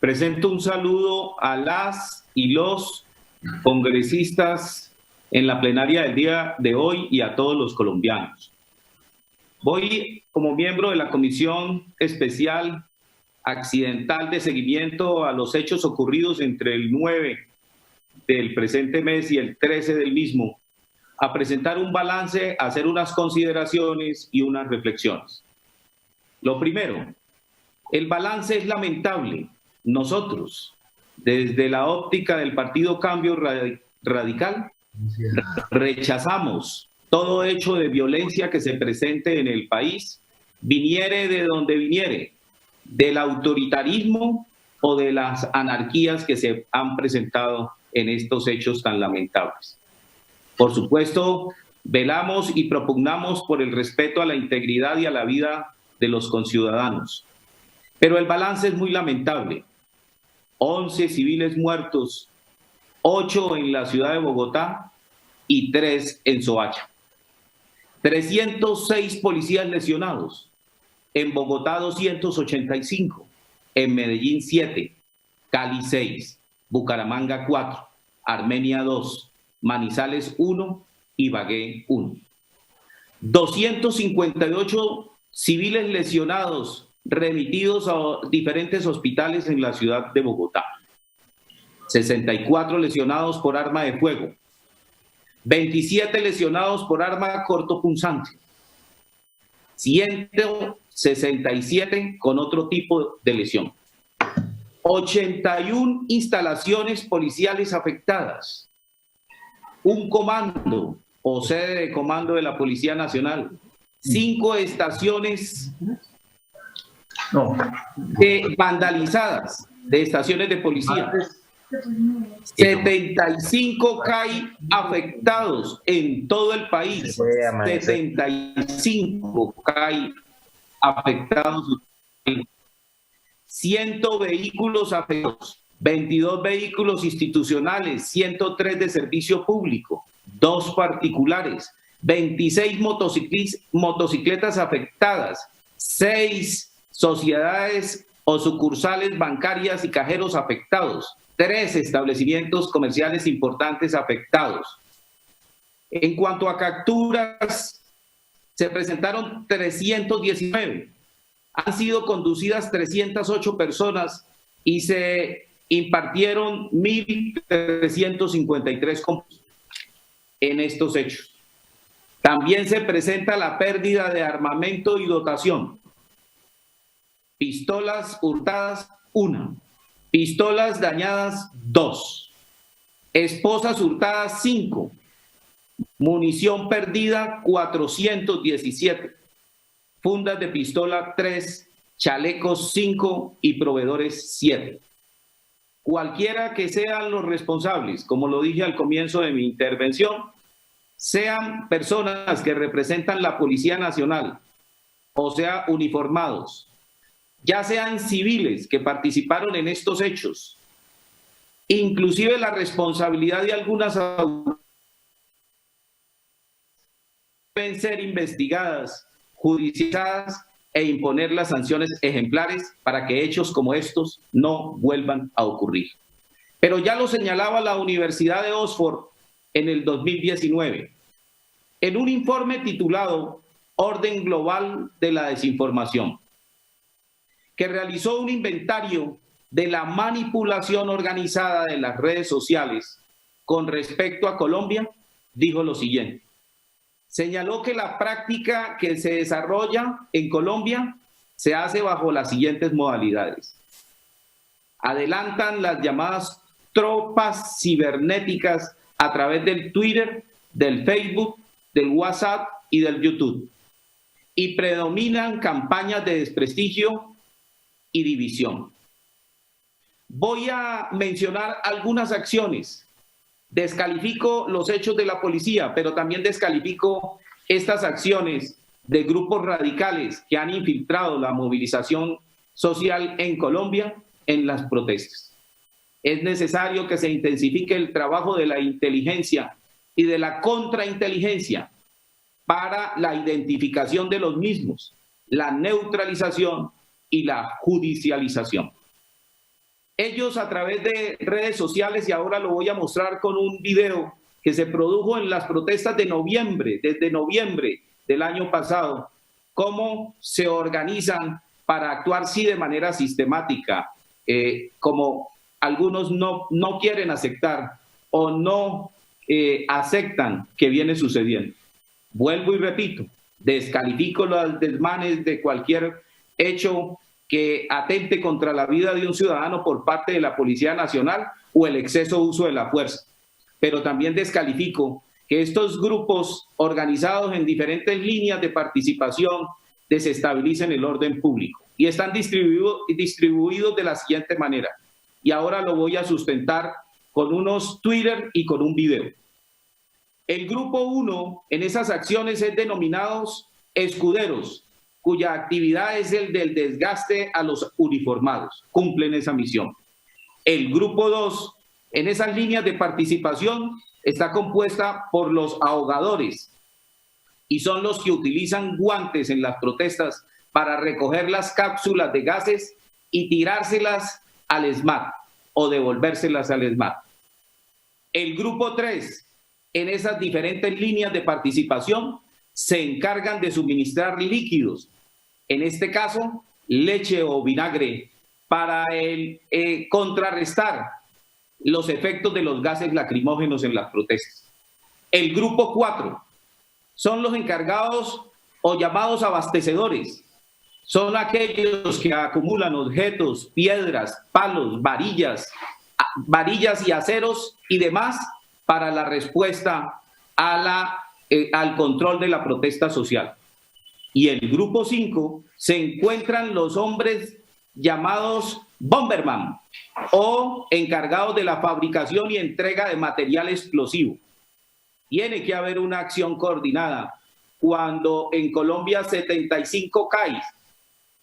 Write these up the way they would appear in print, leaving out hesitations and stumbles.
Presento un saludo a las y los congresistas en la plenaria del día de hoy y a todos los colombianos. Voy como miembro de la Comisión Especial Accidental de Seguimiento a los hechos ocurridos entre el 9 del presente mes y el 13 del mismo, a presentar un balance, a hacer unas consideraciones y unas reflexiones. Lo primero, el balance es lamentable. Nosotros, desde la óptica del Partido Cambio Radical, rechazamos todo hecho de violencia que se presente en el país, viniere de donde viniere, del autoritarismo o de las anarquías que se han presentado en estos hechos tan lamentables. Por supuesto, velamos y propugnamos por el respeto a la integridad y a la vida de los conciudadanos. Pero el balance es muy lamentable. 11 civiles muertos, 8 en la ciudad de Bogotá y 3 en Soacha. 306 policías lesionados. En Bogotá 285, en Medellín 7, Cali 6, Bucaramanga 4, Armenia 2, Manizales 1 y Ibagué 1. 258 civiles lesionados remitidos a diferentes hospitales en la ciudad de Bogotá. 64 lesionados por arma de fuego. 27 lesionados por arma cortopunzante. 167 con otro tipo de lesión. 81 instalaciones policiales afectadas. Un comando o sede de comando de la Policía Nacional. 5 estaciones vandalizadas de estaciones de policía. 75 CAI afectados en todo el país. 75 CAI afectados. 100 vehículos afectados. 22 vehículos institucionales, 103 de servicio público, 2 particulares, 26 motocicletas afectadas, 6 sociedades o sucursales bancarias y cajeros afectados, 3 establecimientos comerciales importantes afectados. En cuanto a capturas, se presentaron 319. Han sido conducidas 308 personas y se impartieron 1.353 compras en estos hechos. También se presenta la pérdida de armamento y dotación. Pistolas hurtadas, 1. Pistolas dañadas, 2. Esposas hurtadas, 5. Munición perdida, 417. Fundas de pistola, 3. Chalecos, 5. Y proveedores, 7. Cualquiera que sean los responsables, como lo dije al comienzo de mi intervención, sean personas que representan la Policía Nacional, o sea, uniformados, ya sean civiles que participaron en estos hechos, inclusive la responsabilidad de algunas autoridades deben ser investigadas, judicializadas e imponer las sanciones ejemplares para que hechos como estos no vuelvan a ocurrir. Pero ya lo señalaba la Universidad de Oxford en el 2019, en un informe titulado Orden Global de la Desinformación, que realizó un inventario de la manipulación organizada de las redes sociales con respecto a Colombia, dijo lo siguiente. Señaló que la práctica que se desarrolla en Colombia se hace bajo las siguientes modalidades. Adelantan las llamadas tropas cibernéticas a través del Twitter, del Facebook, del WhatsApp y del YouTube. Y predominan campañas de desprestigio y división. Voy a mencionar algunas acciones. Descalifico los hechos de la policía, pero también descalifico estas acciones de grupos radicales que han infiltrado la movilización social en Colombia en las protestas. Es necesario que se intensifique el trabajo de la inteligencia y de la contrainteligencia para la identificación de los mismos, la neutralización y la judicialización. Ellos a través de redes sociales, y ahora lo voy a mostrar con un video que se produjo en las protestas de noviembre, desde noviembre del año pasado, cómo se organizan para actuar sí de manera sistemática, como algunos no quieren aceptar o no aceptan que viene sucediendo. Vuelvo y repito, descalifico los desmanes de cualquier hecho que atente contra la vida de un ciudadano por parte de la Policía Nacional o el exceso uso de la fuerza. Pero también descalifico que estos grupos organizados en diferentes líneas de participación desestabilicen el orden público y están distribuidos de la siguiente manera. Y ahora lo voy a sustentar con unos Twitter y con un video. El grupo 1 en esas acciones es denominados escuderos, cuya actividad es el del desgaste a los uniformados. Cumplen esa misión. El grupo 2 en esas líneas de participación está compuesta por los ahogadores y son los que utilizan guantes en las protestas para recoger las cápsulas de gases y tirárselas al SMAT o devolvérselas al SMAT. El grupo 3 en esas diferentes líneas de participación se encargan de suministrar líquidos, en este caso leche o vinagre, para contrarrestar los efectos de los gases lacrimógenos en las protestas. El grupo 4 son los encargados o llamados abastecedores. Son aquellos que acumulan objetos, piedras, palos, varillas y aceros y demás para la respuesta al control de la protesta social. Y el grupo 5 se encuentran los hombres llamados Bomberman o encargados de la fabricación y entrega de material explosivo. Tiene que haber una acción coordinada. Cuando en Colombia 75 CAI,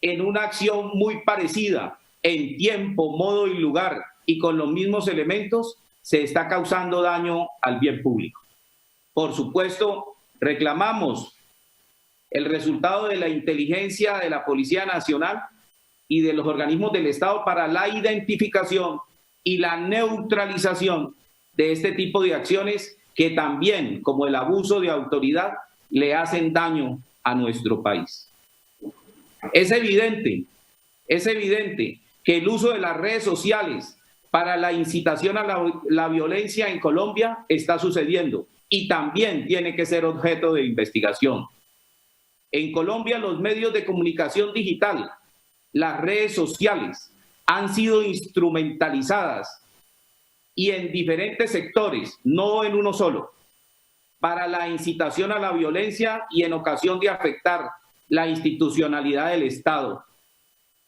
en una acción muy parecida, en tiempo, modo y lugar y con los mismos elementos, se está causando daño al bien público. Por supuesto, reclamamos el resultado de la inteligencia de la Policía Nacional y de los organismos del Estado para la identificación y la neutralización de este tipo de acciones que también, como el abuso de autoridad, le hacen daño a nuestro país. Es evidente que el uso de las redes sociales para la incitación a la violencia en Colombia está sucediendo y también tiene que ser objeto de investigación. En Colombia, los medios de comunicación digital, las redes sociales, han sido instrumentalizadas y en diferentes sectores, no en uno solo, para la incitación a la violencia y en ocasión de afectar la institucionalidad del Estado.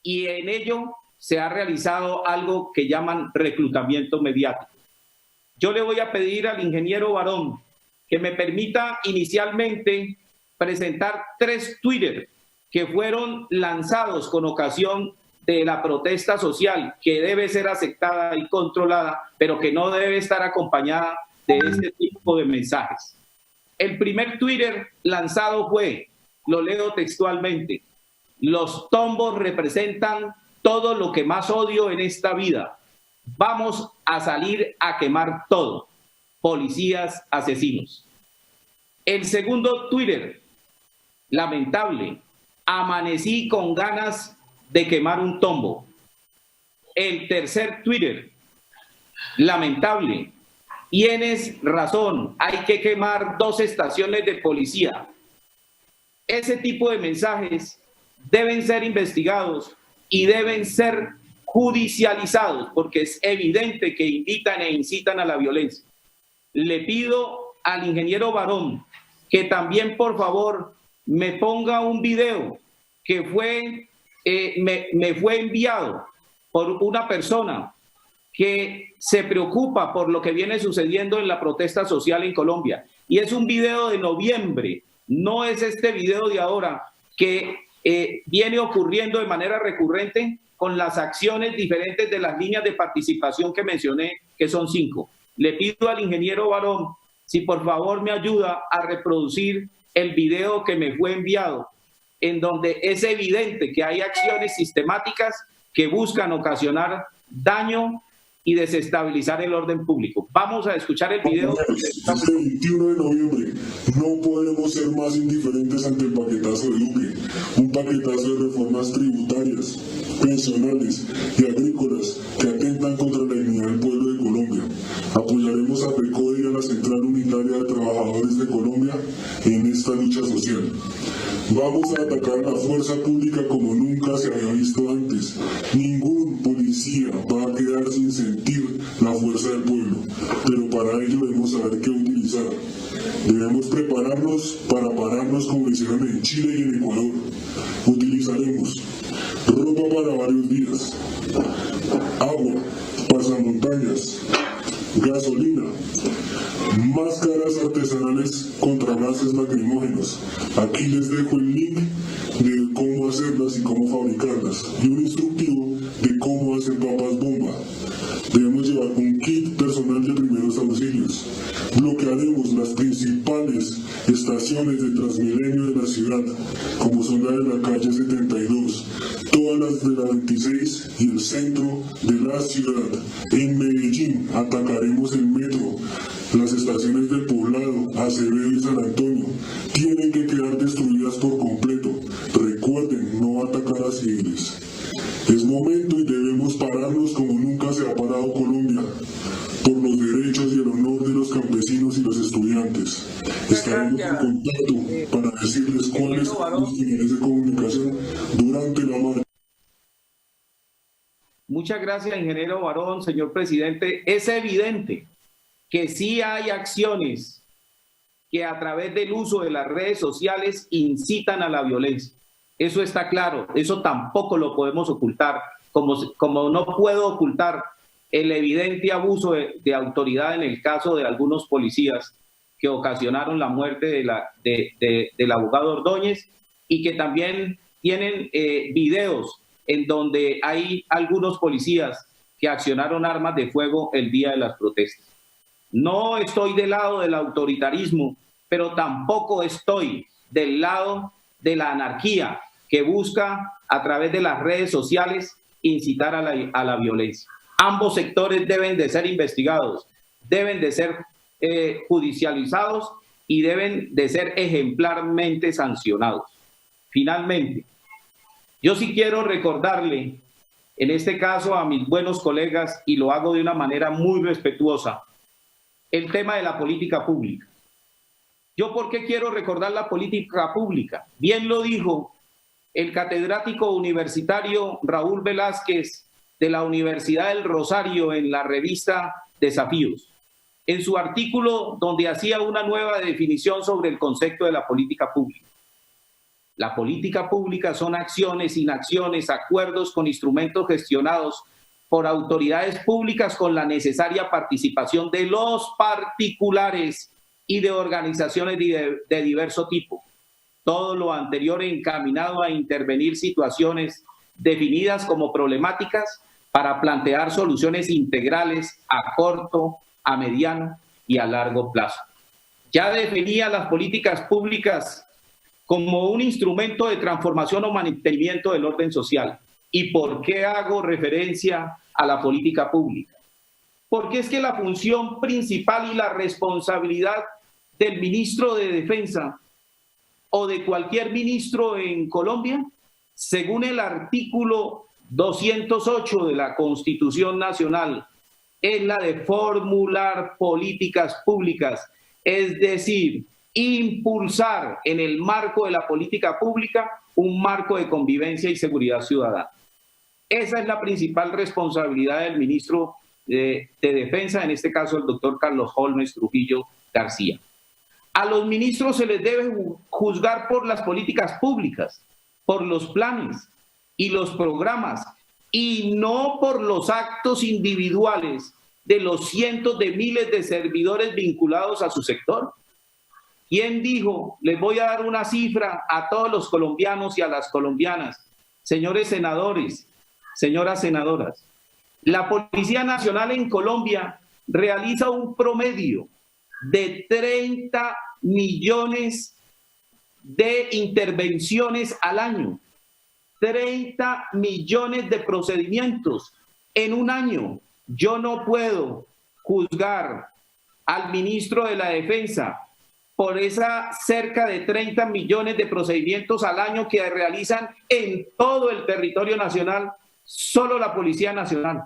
Y en ello se ha realizado algo que llaman reclutamiento mediático. Yo le voy a pedir al ingeniero Barón que me permita inicialmente presentar 3 Twitter que fueron lanzados con ocasión de la protesta social, que debe ser aceptada y controlada, pero que no debe estar acompañada de este tipo de mensajes. El primer Twitter lanzado fue, lo leo textualmente: los tombos representan todo lo que más odio en esta vida. Vamos a salir a quemar todo. Policías asesinos. El segundo Twitter, lamentable: amanecí con ganas de quemar un tombo. El tercer Twitter, lamentable: tienes razón, hay que quemar 2 estaciones de policía. Ese tipo de mensajes deben ser investigados y deben ser judicializados porque es evidente que invitan e incitan a la violencia. Le pido al ingeniero Barón que también, por favor, me ponga un video que me fue enviado por una persona que se preocupa por lo que viene sucediendo en la protesta social en Colombia. Y es un video de noviembre, no es este video de ahora que viene ocurriendo de manera recurrente con las acciones diferentes de las líneas de participación que mencioné, que son 5. Le pido al ingeniero Barón si por favor me ayuda a reproducir el video que me fue enviado, en donde es evidente que hay acciones sistemáticas que buscan ocasionar daño y desestabilizar el orden público. Vamos a escuchar el video. Este 21 de noviembre no podemos ser más indiferentes ante el paquetazo de Duque, un paquetazo de reformas tributarias, pensionales y agrícolas que atentan contra la dignidad del pueblo de Colombia. Apoyaremos a FECODE y a la Central Unitaria de Trabajadores de Colombia en esta lucha social. Vamos a atacar la fuerza pública como nunca se había visto antes. Ningún policía va a quedar sin sentir la fuerza del pueblo, pero para ello debemos saber qué utilizar. Debemos prepararnos para pararnos como lo hicieron en Chile y en Ecuador. Utilizaremos ropa para varios días, agua, pasamontañas, gasolina, máscaras artesanales contra gases lacrimógenos. Aquí les dejo el link de cómo hacerlas y cómo fabricarlas y un instructivo de cómo hacer papas bomba. Debemos llevar un kit personal de primeros auxilios. Bloquearemos las principales estaciones de Transmilenio de la ciudad, como son la de la calle 72, todas las de la 26 y el centro de la ciudad. En Medellín atacaremos el metro, las estaciones del Poblado, Acevedo y San Antonio. Tienen que quedar destruidas por completo. Recuerden, no atacar a civiles. Es momento y debemos pararnos como nunca se ha parado Colombia, por los derechos y el honor de los campesinos y los estudiantes. Estaremos en contacto para decirles cuáles son los niveles de comunicación durante la marcha. Muchas gracias, ingeniero Barón, señor presidente. Es evidente que sí hay acciones que a través del uso de las redes sociales incitan a la violencia. Eso está claro, eso tampoco lo podemos ocultar, como no puedo ocultar el evidente abuso de autoridad en el caso de algunos policías que ocasionaron la muerte del abogado Ordóñez y que también tienen videos en donde hay algunos policías que accionaron armas de fuego el día de las protestas. No estoy del lado del autoritarismo, pero tampoco estoy del lado de la anarquía que busca a través de las redes sociales incitar a la violencia. Ambos sectores deben de ser investigados, deben de ser judicializados y deben de ser ejemplarmente sancionados. Finalmente, yo sí quiero recordarle, en este caso a mis buenos colegas, y lo hago de una manera muy respetuosa, el tema de la política pública. ¿Yo por qué quiero recordar la política pública? Bien lo dijo el catedrático universitario Raúl Velázquez de la Universidad del Rosario en la revista Desafíos, en su artículo donde hacía una nueva definición sobre el concepto de la política pública. La política pública son acciones, inacciones, acuerdos con instrumentos gestionados por autoridades públicas con la necesaria participación de los particulares y de organizaciones de diverso tipo. Todo lo anterior encaminado a intervenir situaciones definidas como problemáticas para plantear soluciones integrales a corto, a mediano y a largo plazo. Ya definía las políticas públicas como un instrumento de transformación o mantenimiento del orden social. ¿Y por qué hago referencia a la política pública? Porque es que la función principal y la responsabilidad del ministro de Defensa o de cualquier ministro en Colombia, según el artículo 208 de la Constitución Nacional, es la de formular políticas públicas, es decir, impulsar en el marco de la política pública un marco de convivencia y seguridad ciudadana. Esa es la principal responsabilidad del ministro de Defensa, en este caso el doctor Carlos Holmes Trujillo García. A los ministros se les debe juzgar por las políticas públicas, por los planes y los programas, y no por los actos individuales de los cientos de miles de servidores vinculados a su sector. ¿Quién dijo? Les voy a dar una cifra a todos los colombianos y a las colombianas. Señores senadores, señoras senadoras, la Policía Nacional en Colombia realiza un promedio de 30 millones de intervenciones al año, 30 millones de procedimientos, en un año. Yo no puedo juzgar al ministro de la Defensa por esa cerca de 30 millones de procedimientos al año que realizan en todo el territorio nacional, solo la Policía Nacional.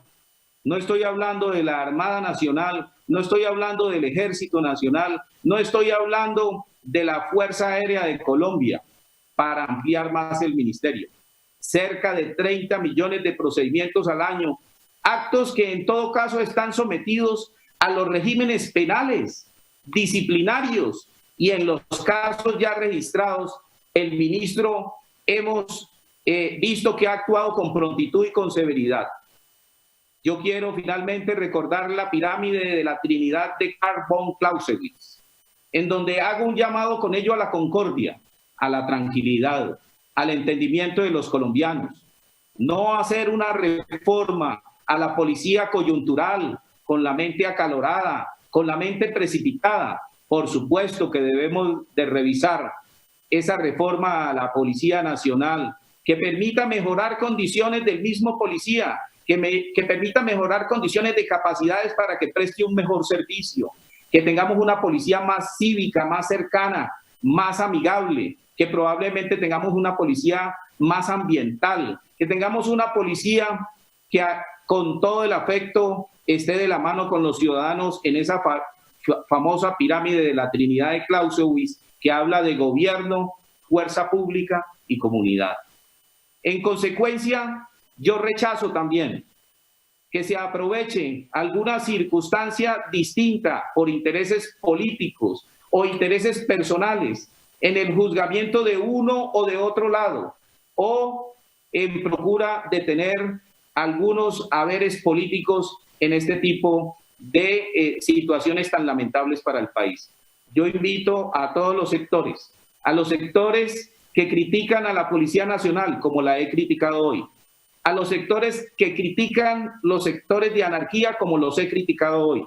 No estoy hablando de la Armada Nacional, no estoy hablando del Ejército Nacional, no estoy hablando de la Fuerza Aérea de Colombia, para ampliar más el ministerio. Cerca de 30 millones de procedimientos al año, actos que en todo caso están sometidos a los regímenes penales, disciplinarios, y en los casos ya registrados, el ministro hemos visto que ha actuado con prontitud y con severidad. Yo quiero finalmente recordar la pirámide de la Trinidad de Karl von Clausewitz, en donde hago un llamado con ello a la concordia, a la tranquilidad, al entendimiento de los colombianos. No hacer una reforma a la policía coyuntural, con la mente acalorada, con la mente precipitada. Por supuesto que debemos de revisar esa reforma a la Policía Nacional, que permita mejorar condiciones del mismo policía, que permita mejorar condiciones de capacidades para que preste un mejor servicio, que tengamos una policía más cívica, más cercana, más amigable, que probablemente tengamos una policía más ambiental, que tengamos una policía que con todo el afecto esté de la mano con los ciudadanos en esa famosa pirámide de la Trinidad de Clausewitz, que habla de gobierno, fuerza pública y comunidad. En consecuencia, yo rechazo también que se aproveche alguna circunstancia distinta por intereses políticos o intereses personales en el juzgamiento de uno o de otro lado, o en procura de tener algunos haberes políticos en este tipo de situaciones tan lamentables para el país. Yo invito a todos los sectores, a los sectores que critican a la Policía Nacional, como la he criticado hoy, a los sectores que critican los sectores de anarquía, como los he criticado hoy,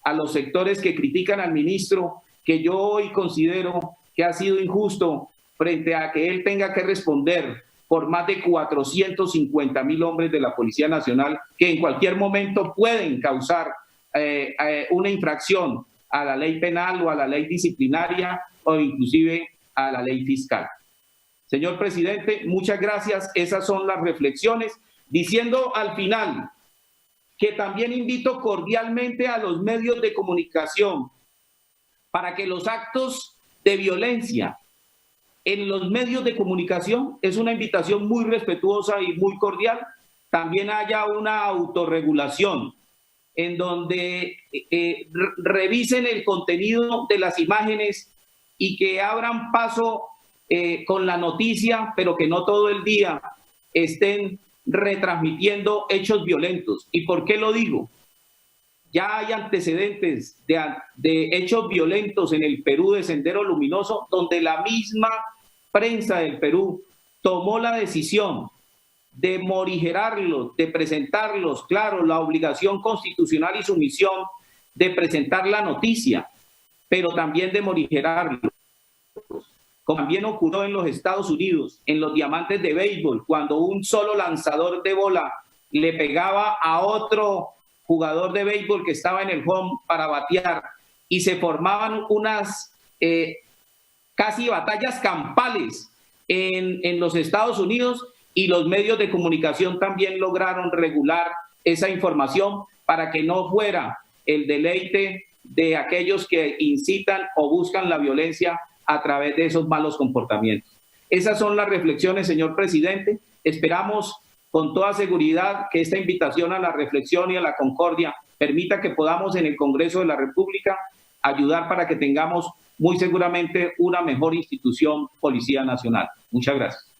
a los sectores que critican al ministro, que yo hoy considero que ha sido injusto frente a que él tenga que responder por más de 450.000 hombres de la Policía Nacional que en cualquier momento pueden causar una infracción a la ley penal o a la ley disciplinaria o inclusive a la ley fiscal. Señor presidente, muchas gracias. Esas son las reflexiones. Diciendo al final que también invito cordialmente a los medios de comunicación para que los actos de violencia en los medios de comunicación, es una invitación muy respetuosa y muy cordial, también haya una autorregulación en donde revisen el contenido de las imágenes y que abran paso con la noticia, pero que no todo el día estén retransmitiendo hechos violentos. ¿Y por qué lo digo? Ya hay antecedentes de hechos violentos en el Perú de Sendero Luminoso, donde la misma prensa del Perú tomó la decisión de morigerarlos, de presentarlos, claro, la obligación constitucional y su misión de presentar la noticia, pero también de morigerarlos. Como también ocurrió en los Estados Unidos, en los diamantes de béisbol, cuando un solo lanzador de bola le pegaba a otro jugador de béisbol que estaba en el home para batear y se formaban unas casi batallas campales en los Estados Unidos, y los medios de comunicación también lograron regular esa información para que no fuera el deleite de aquellos que incitan o buscan la violencia a través de esos malos comportamientos. Esas son las reflexiones, señor presidente. Esperamos con toda seguridad que esta invitación a la reflexión y a la concordia permita que podamos en el Congreso de la República ayudar para que tengamos muy seguramente una mejor institución Policía Nacional. Muchas gracias.